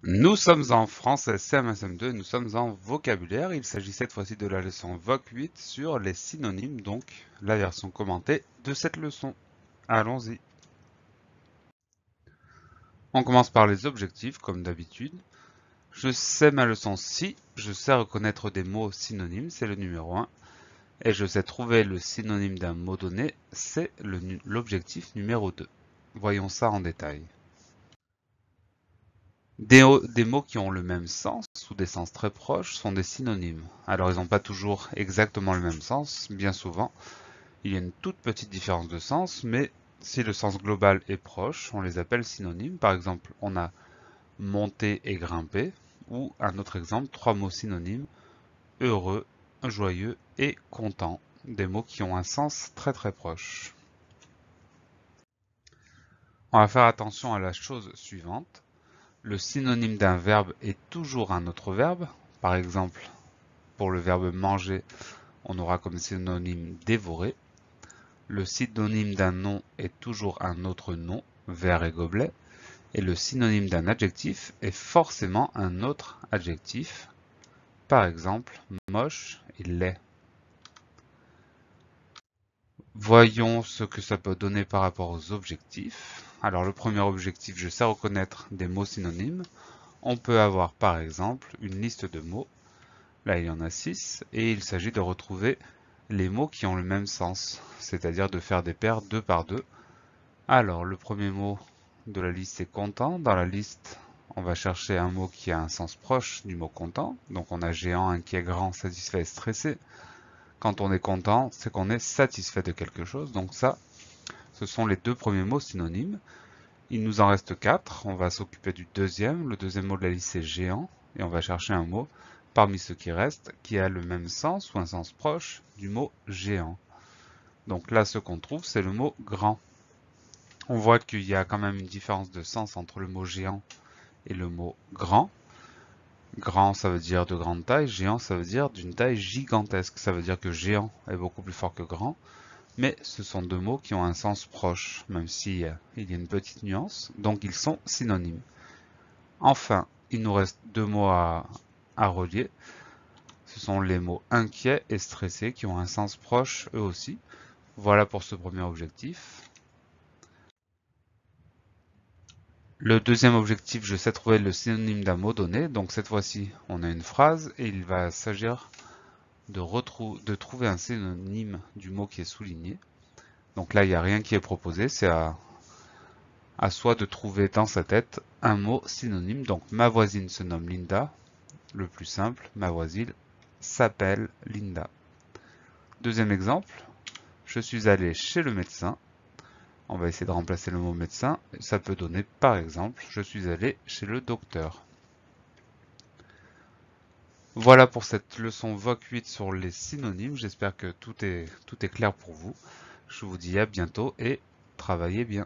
Nous sommes en français CMSM2 et nous sommes en vocabulaire. Il s'agit cette fois-ci de la leçon Voc 8 sur les synonymes, donc la version commentée de cette leçon. Allons-y. On commence par les objectifs, comme d'habitude. Je sais ma leçon si, je sais reconnaître des mots synonymes, c'est le numéro 1. Et je sais trouver le synonyme d'un mot donné, c'est l'objectif numéro 2. Voyons ça en détail. Des mots qui ont le même sens ou des sens très proches sont des synonymes. Alors ils n'ont pas toujours exactement le même sens, bien souvent. Il y a une toute petite différence de sens, mais si le sens global est proche, on les appelle synonymes. Par exemple, on a monter et grimper, ou un autre exemple, trois mots synonymes, heureux, joyeux et content, des mots qui ont un sens très très proche. On va faire attention à la chose suivante. Le synonyme d'un verbe est toujours un autre verbe. Par exemple, pour le verbe manger, on aura comme synonyme dévorer. Le synonyme d'un nom est toujours un autre nom, verre et gobelet. Et le synonyme d'un adjectif est forcément un autre adjectif. Par exemple, moche et laid. Voyons ce que ça peut donner par rapport aux objectifs. Alors le premier objectif, je sais reconnaître des mots synonymes. On peut avoir par exemple une liste de mots. Là, il y en a 6 et il s'agit de retrouver les mots qui ont le même sens, c'est-à-dire de faire des paires 2 par 2. Alors, le premier mot de la liste est content. Dans la liste, on va chercher un mot qui a un sens proche du mot content. Donc, on a géant, inquiet, grand, satisfait et stressé. Quand on est content, c'est qu'on est satisfait de quelque chose. Donc ça, ce sont les deux premiers mots synonymes. Il nous en reste 4. On va s'occuper du deuxième. Le deuxième mot de la liste est géant. Et on va chercher un mot parmi ceux qui restent qui a le même sens ou un sens proche du mot géant. Donc là, ce qu'on trouve, c'est le mot grand. On voit qu'il y a quand même une différence de sens entre le mot géant et le mot grand. Grand, ça veut dire de grande taille. Géant, ça veut dire d'une taille gigantesque. Ça veut dire que géant est beaucoup plus fort que grand. Mais ce sont deux mots qui ont un sens proche, même si il y a une petite nuance. Donc ils sont synonymes. Enfin, il nous reste deux mots à relier. Ce sont les mots inquiet et stressé qui ont un sens proche eux aussi. Voilà pour ce premier objectif. Le deuxième objectif, je sais trouver le synonyme d'un mot donné. Donc cette fois-ci, on a une phrase et il va s'agir de trouver un synonyme du mot qui est souligné. Donc là, il n'y a rien qui est proposé, c'est à soi de trouver dans sa tête un mot synonyme. Donc ma voisine se nomme Linda. Le plus simple, ma voisine s'appelle Linda. Deuxième exemple, je suis allé chez le médecin. On va essayer de remplacer le mot médecin. Ça peut donner par exemple, je suis allé chez le docteur. Voilà pour cette leçon Voc 8 sur les synonymes. J'espère que tout est clair pour vous. Je vous dis à bientôt et travaillez bien.